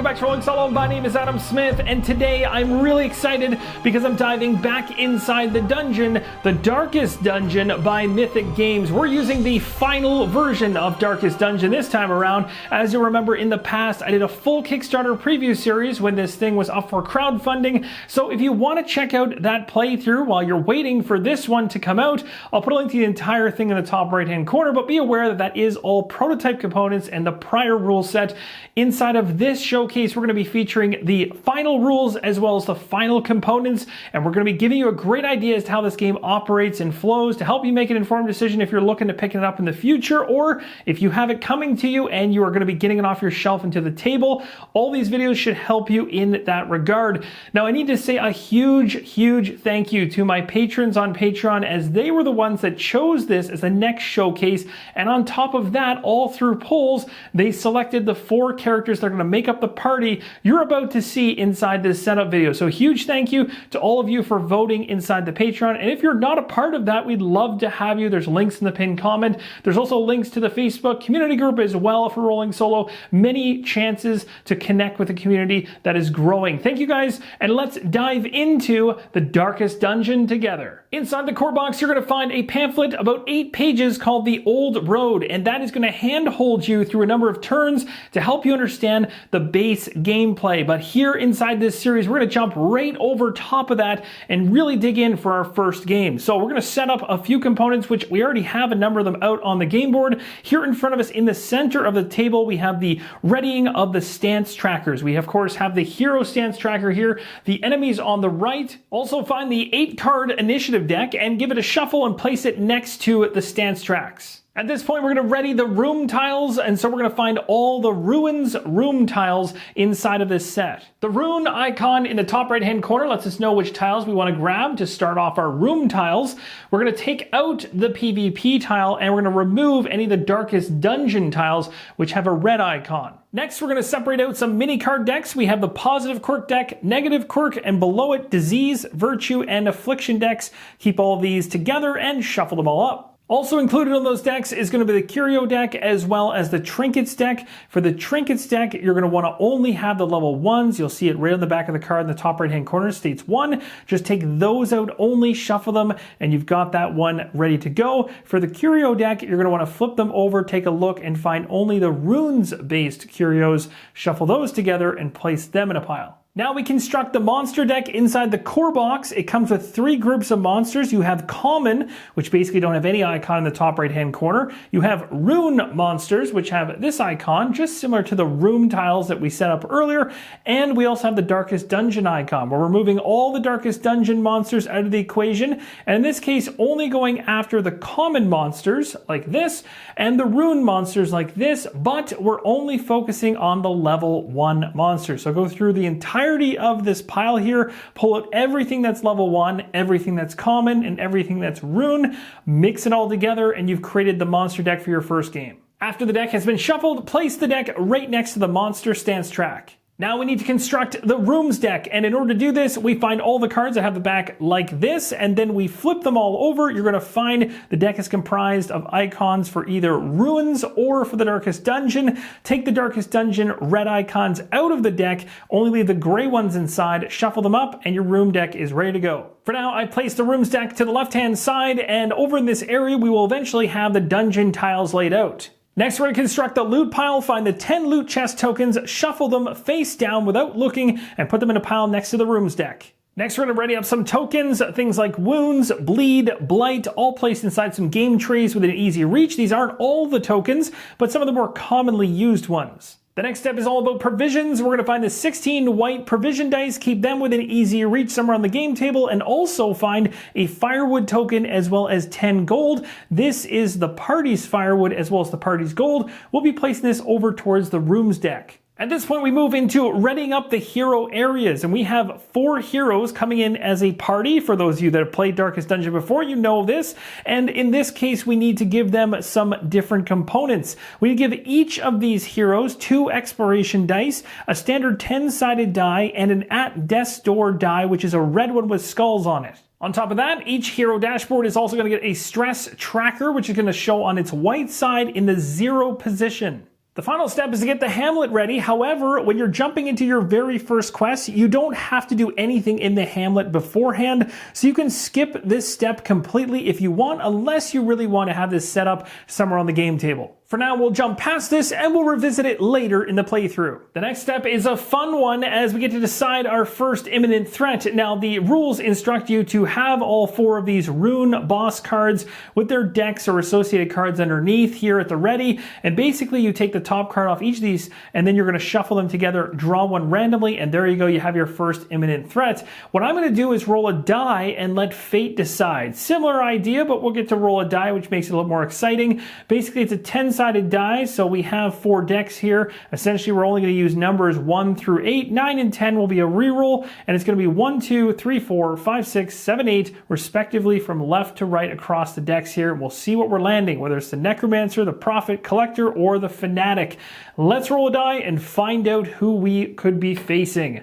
welcome back to Rolling Solo. My name is Adam Smith, and today I'm really excited because I'm diving back inside the dungeon, the Darkest Dungeon by Mythic Games. We're using the final version of Darkest Dungeon this time around. As you'll remember, in the past, I did a full Kickstarter preview series when this thing was up for crowdfunding. So if you want to check out that playthrough while you're waiting for this one to come out, I'll put a link to the entire thing in the top right-hand corner, but be aware that that is all prototype components and the prior rule set. Inside of this showcase, we're going to be featuring the final rules as well as the final components, and we're going to be giving you a great idea as to how this game operates and flows to help you make an informed decision if you're looking to pick it up in the future, or if you have it coming to you and you are going to be getting it off your shelf into the table. All these videos should help you in that regard. Now, I need to say a huge thank you to my patrons on Patreon, as they were the ones that chose this as the next showcase, and on top of that, all through polls, they selected the 4 characters that are going to make up the party you're about to see inside this setup video. So huge thank you to all of you for voting inside the Patreon. And if you're not a part of that, we'd love to have you. There's links in the pinned comment. There's also links to the Facebook community group as well for Rolling Solo. Many chances to connect with a community that is growing. Thank you guys, and let's dive into the Darkest Dungeon together. Inside the core box, you're going to find a pamphlet about 8 pages called The Old Road, and that is going to handhold you through a number of turns to help you understand the base gameplay. But here inside this series, we're going to jump right over top of that and really dig in for our first game. So we're going to set up a few components, which we already have a number of them out on the game board. Here in front of us in the center of the table, we have the readying of the stance trackers. We of course have the hero stance tracker here, the enemies on the right. Also find the 8-card initiative deck and give it a shuffle and place it next to the stance tracks. At this point, we're going to ready the room tiles, and so we're going to find all the ruins room tiles inside of this set. The rune icon in the top right-hand corner lets us know which tiles we want to grab to start off our room tiles. We're going to take out the PvP tile, and we're going to remove any of the Darkest Dungeon tiles, which have a red icon. Next, we're going to separate out some mini card decks. We have the positive quirk deck, negative quirk, and below it, disease, virtue, and affliction decks. Keep all of these together and shuffle them all up. Also included on those decks is going to be the curio deck as well as the trinkets deck. For the trinkets deck, you're going to want to only have the level 1s. You'll see it right on the back of the card in the top right hand corner, states 1. Just take those out only, shuffle them, and you've got that one ready to go. For the curio deck, you're going to want to flip them over, take a look, and find only the runes based curios. Shuffle those together and place them in a pile. Now we construct the monster deck inside the core box. It comes with 3 groups of monsters. You have common, which basically don't have any icon in the top right-hand corner. You have rune monsters, which have this icon, just similar to the room tiles that we set up earlier. And we also have the Darkest Dungeon icon. We're removing all the Darkest Dungeon monsters out of the equation. And in this case, only going after the common monsters like this and the rune monsters like this, but we're only focusing on the level 1 monsters. So go through the entirety of this pile here, pull out everything that's level 1, everything that's common, and everything that's rune, mix it all together, and you've created the monster deck for your first game. After the deck has been shuffled, place the deck right next to the monster stance track. Now we need to construct the rooms deck, and in order to do this, we find all the cards that have the back like this, and then we flip them all over. You're going to find the deck is comprised of icons for either ruins or for the Darkest Dungeon. Take the Darkest Dungeon red icons out of the deck, only leave the gray ones inside, shuffle them up, and your room deck is ready to go. For now, I placed the rooms deck to the left-hand side, and over in this area, we will eventually have the dungeon tiles laid out. Next, we're going to construct the loot pile, find the 10 loot chest tokens, shuffle them face down without looking, and put them in a pile next to the rooms deck. Next, we're going to ready up some tokens, things like wounds, bleed, blight, all placed inside some game trees within easy reach. These aren't all the tokens, but some of the more commonly used ones. The next step is all about provisions. We're going to find the 16 white provision dice, keep them within easy reach somewhere on the game table, and also find a firewood token as well as 10 gold. This is the party's firewood as well as the party's gold. We'll be placing this over towards the rooms deck. At this point, we move into readying up the hero areas, and we have 4 heroes coming in as a party. For those of you that have played Darkest Dungeon before, you know this. And in this case, we need to give them some different components. We give each of these heroes 2 exploration dice, a standard 10-sided die, and an at death's door die, which is a red one with skulls on it. On top of that, each hero dashboard is also going to get a stress tracker, which is going to show on its white side in the 0 position. The final step is to get the hamlet ready. However, when you're jumping into your very first quest, you don't have to do anything in the hamlet beforehand, so you can skip this step completely if you want, unless you really want to have this set up somewhere on the game table. For now, we'll jump past this and we'll revisit it later in the playthrough. The next step is a fun one as we get to decide our first imminent threat. Now, the rules instruct you to have all 4 of these rune boss cards with their decks or associated cards underneath here at the ready. And basically, you take the top card off each of these and then you're going to shuffle them together, draw one randomly, and there you go, you have your first imminent threat. What I'm going to do is roll a die and let fate decide. Similar idea, but we'll get to roll a die, which makes it a little more exciting. Basically, it's a 10-sided die, so we have 4 decks here. Essentially, we're only going to use numbers 1 through 8. 9 and 10 will be a reroll, and it's going to be 1, 2, 3, 4, 5, 6, 7, 8, respectively from left to right across the decks here. We'll see what we're landing, whether it's the Necromancer, the Prophet, Collector, or the Fanatic. Let's roll a die and find out who we could be facing.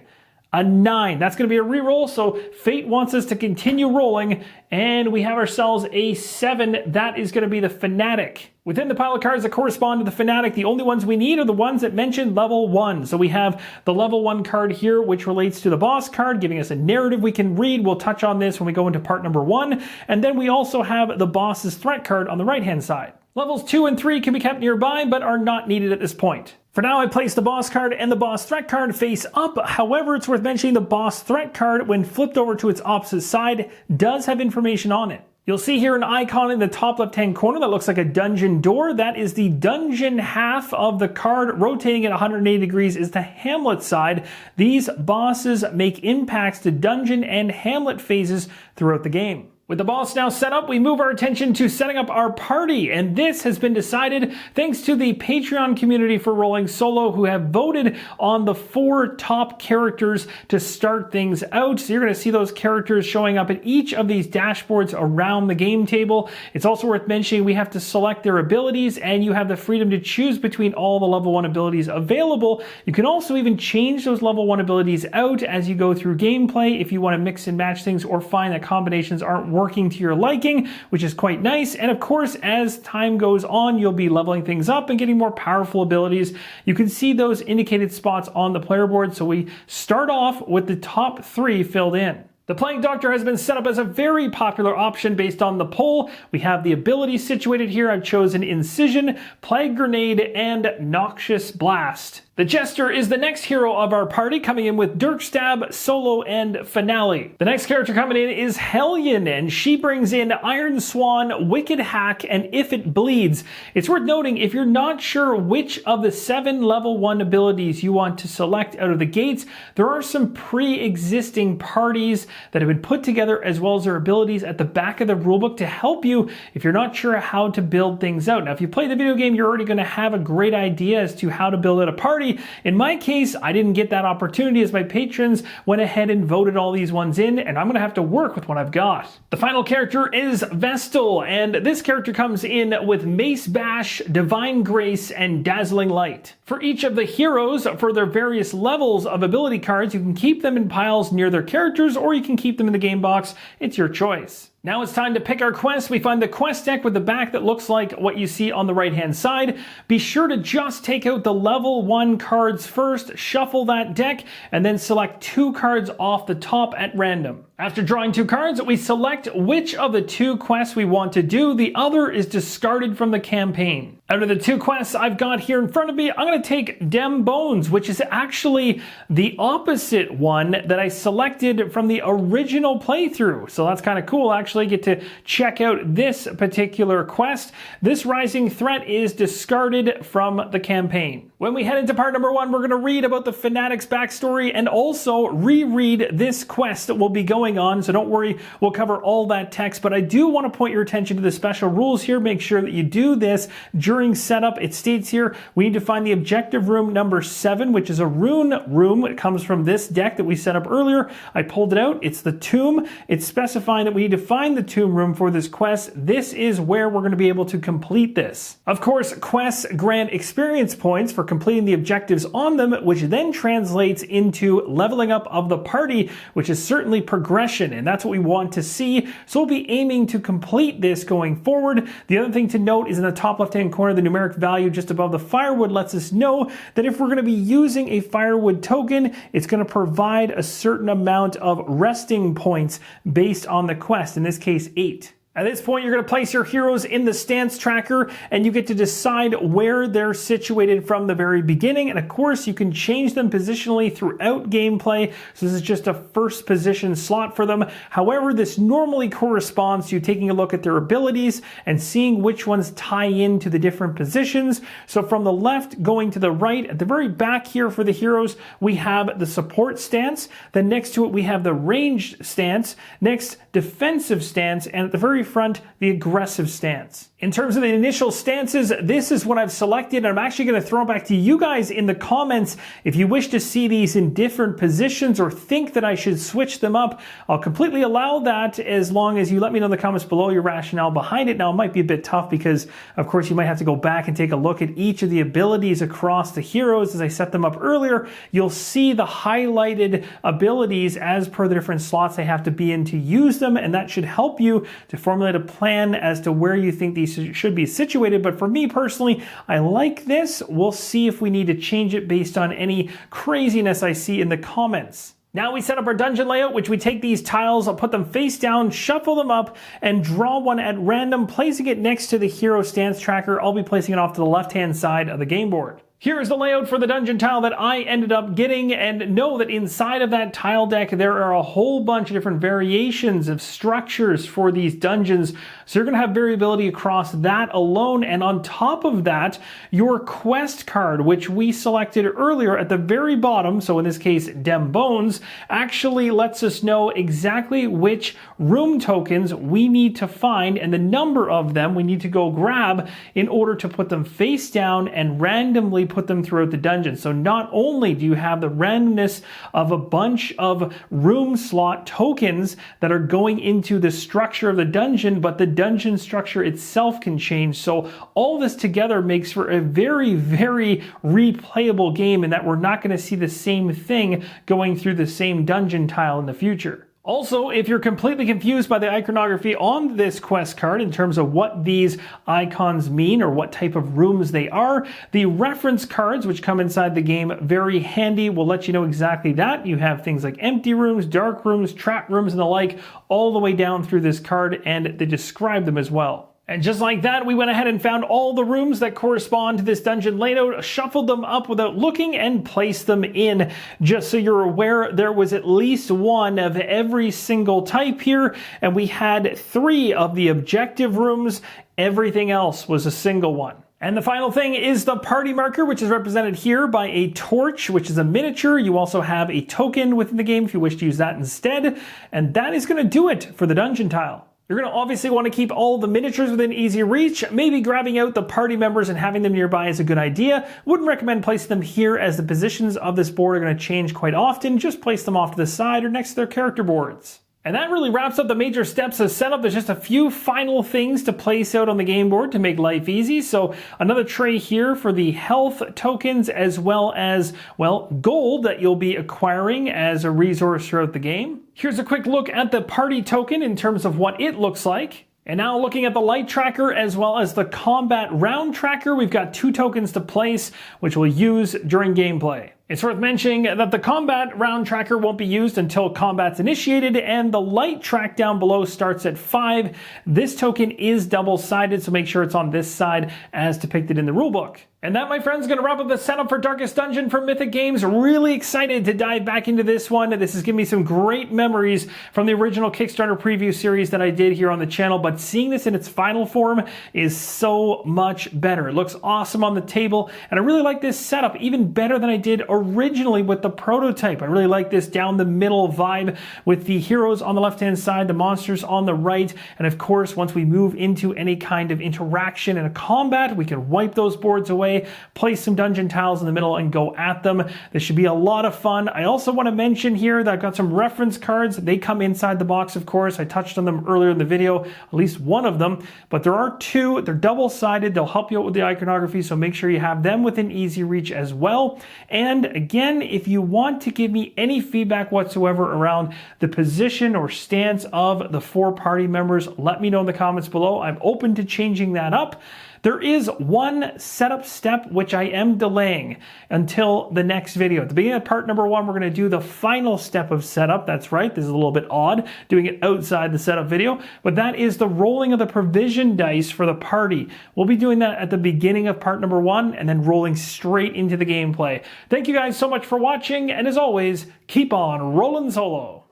A 9. That's going to be a reroll, so fate wants us to continue rolling, and we have ourselves a 7. That is going to be the Fanatic. Within the pile of cards that correspond to the Fanatic, the only ones we need are the ones that mention level 1. So we have the level 1 card here, which relates to the boss card, giving us a narrative we can read. We'll touch on this when we go into part number 1. And then we also have the boss's threat card on the right-hand side. Levels 2 and 3 can be kept nearby, but are not needed at this point. For now, I place the boss card and the boss threat card face up. However, it's worth mentioning the boss threat card, when flipped over to its opposite side, does have information on it. You'll see here an icon in the top left-hand corner that looks like a dungeon door. That is the dungeon half of the card. Rotating at 180 degrees is the hamlet side. These bosses make impacts to dungeon and hamlet phases throughout the game. With the boss now set up, we move our attention to setting up our party, and this has been decided thanks to the Patreon community for Rolling Solo, who have voted on the 4 top characters to start things out. So you're going to see those characters showing up at each of these dashboards around the game table. It's also worth mentioning we have to select their abilities, and you have the freedom to choose between all the level 1 abilities available. You can also even change those level 1 abilities out as you go through gameplay if you want to mix and match things or find that combinations aren't working to your liking, which is quite nice. And of course, as time goes on, you'll be leveling things up and getting more powerful abilities. You can see those indicated spots on the player board. So we start off with the top 3 filled in. The Plague Doctor has been set up as a very popular option based on the poll. We have the abilities situated here. I've chosen Incision, Plague Grenade, and Noxious Blast. The Jester is the next hero of our party, coming in with Dirk Stab, Solo, and Finale. The next character coming in is Hellion, and she brings in Iron Swan, Wicked Hack, and If It Bleeds. It's worth noting, if you're not sure which of the 7 level 1 abilities you want to select out of the gates, there are some pre-existing parties that have been put together, as well as their abilities at the back of the rulebook to help you if you're not sure how to build things out. Now, if you play the video game, you're already going to have a great idea as to how to build out a party. In my case, I didn't get that opportunity as my patrons went ahead and voted all these ones in, and I'm going to have to work with what I've got. The final character is Vestal, and this character comes in with Mace Bash, Divine Grace, and Dazzling Light. For each of the heroes, for their various levels of ability cards, you can keep them in piles near their characters, or you can keep them in the game box. It's your choice. Now it's time to pick our quest. We find the quest deck with the back that looks like what you see on the right-hand side. Be sure to just take out the level 1 cards first, shuffle that deck, and then select 2 cards off the top at random. After drawing 2 cards, we select which of the 2 quests we want to do. The other is discarded from the campaign. Out of the 2 quests I've got here in front of me, I'm going to take Dem Bones, which is actually the opposite one that I selected from the original playthrough. So that's kind of cool. I actually get to check out this particular quest. This rising threat is discarded from the campaign. When we head into part number 1, we're going to read about the Fanatic's backstory and also reread this quest that will be going on. So don't worry, we'll cover all that text, but I do want to point your attention to the special rules here. Make sure that you do this during setup. It states here we need to find the objective room number 7, which is a rune room. It comes from this deck that we set up earlier. I pulled it out. It's the tomb. It's specifying that we need to find the tomb room for this quest. This is where we're going to be able to complete this. Of course, quests grant experience points for completing the objectives on them, which then translates into leveling up of the party, which is certainly progressive progression, and that's what we want to see. So we'll be aiming to complete this going forward. The other thing to note is in the top left-hand corner, the numeric value just above the firewood lets us know that if we're going to be using a firewood token, it's going to provide a certain amount of resting points based on the quest, in this case 8. At this point, you're going to place your heroes in the stance tracker, and you get to decide where they're situated from the very beginning. And of course, you can change them positionally throughout gameplay. So this is just a first position slot for them. However, this normally corresponds to taking a look at their abilities and seeing which ones tie into the different positions. So from the left going to the right, at the very back here for the heroes, we have the support stance. Then next to it, we have the ranged stance. Next, defensive stance. And at the very front, the aggressive stance. In terms of the initial stances, this is what I've selected. I'm actually going to throw it back to you guys in the comments. If you wish to see these in different positions or think that I should switch them up, I'll completely allow that as long as you let me know in the comments below your rationale behind it. Now, it might be a bit tough because, of course, you might have to go back and take a look at each of the abilities across the heroes. As I set them up earlier, you'll see the highlighted abilities as per the different slots they have to be in to use them, and that should help you to formulate a plan as to where you think these should be situated. But for me personally, I like this. We'll see if we need to change it based on any craziness I see in the comments. Now we set up our dungeon layout, which we take these tiles, I'll put them face down, shuffle them up, and draw one at random, placing it next to the hero stance tracker. I'll be placing it off to the left-hand side of the game board. Here is the layout for the dungeon tile that I ended up getting, and know that inside of that tile deck there are a whole bunch of different variations of structures for these dungeons, so you're going to have variability across that alone. And on top of that, your quest card, which we selected earlier at the very bottom, so in this case Dem Bones, actually lets us know exactly which room tokens we need to find and the number of them we need to go grab in order to put them face down and randomly put them throughout the dungeon. So not only do you have the randomness of a bunch of room slot tokens that are going into the structure of the dungeon, but the dungeon structure itself can change. So all this together makes for a very, very replayable game, in that we're not going to see the same thing going through the same dungeon tile in the future. Also, if you're completely confused by the iconography on this quest card in terms of what these icons mean or what type of rooms they are, the reference cards which come inside the game, very handy, will let you know exactly that. You have things like empty rooms, dark rooms, trap rooms, and the like, all the way down through this card, and they describe them as well. And just like that, we went ahead and found all the rooms that correspond to this dungeon layout, shuffled them up without looking, and placed them in. Just so you're aware, there was at least one of every single type here, and we had 3 of the objective rooms. Everything else was a single one. And the final thing is the party marker, which is represented here by a torch, which is a miniature. You also have a token within the game if you wish to use that instead. And that is going to do it for the dungeon tile. You're going to obviously want to keep all the miniatures within easy reach. Maybe grabbing out the party members and having them nearby is a good idea. Wouldn't recommend placing them here, as the positions of this board are going to change quite often. Just place them off to the side or next to their character boards. And that really wraps up the major steps of setup. There's just a few final things to place out on the game board to make life easy. So another tray here for the health tokens, as well as, well, gold that you'll be acquiring as a resource throughout the game. Here's a quick look at the party token in terms of what it looks like. And now looking at the light tracker as well as the combat round tracker, we've got 2 tokens to place, which we'll use during gameplay. It's worth mentioning that the combat round tracker won't be used until combat's initiated, and the light track down below starts at 5. This token is double-sided, so make sure it's on this side as depicted in the rulebook. And that, my friends, is going to wrap up the setup for Darkest Dungeon from Mythic Games. Really excited to dive back into this one. This has given me some great memories from the original Kickstarter preview series that I did here on the channel, but seeing this in its final form is so much better. It looks awesome on the table, and I really like this setup even better than I did originally with the prototype. I really like this down the middle vibe with the heroes on the left-hand side, the monsters on the right, and of course, once we move into any kind of interaction and a combat, we can wipe those boards away way, place some dungeon tiles in the middle and go at them. This should be a lot of fun. I also want to mention here that I've got some reference cards. They come inside the box, of course. I touched on them earlier in the video, at least one of them, but there are two. They're double-sided. They'll help you out with the iconography, so make sure you have them within easy reach as well. And again, if you want to give me any feedback whatsoever around the position or stance of the 4 party members, let me know in the comments below. I'm open to changing that up. There is one setup step which I am delaying until the next video. At the beginning of part number 1, we're going to do the final step of setup. That's right, this is a little bit odd doing it outside the setup video, but that is the rolling of the provision dice for the party. We'll be doing that at the beginning of part number 1 and then rolling straight into the gameplay. Thank you guys so much for watching, and as always, keep on rolling solo.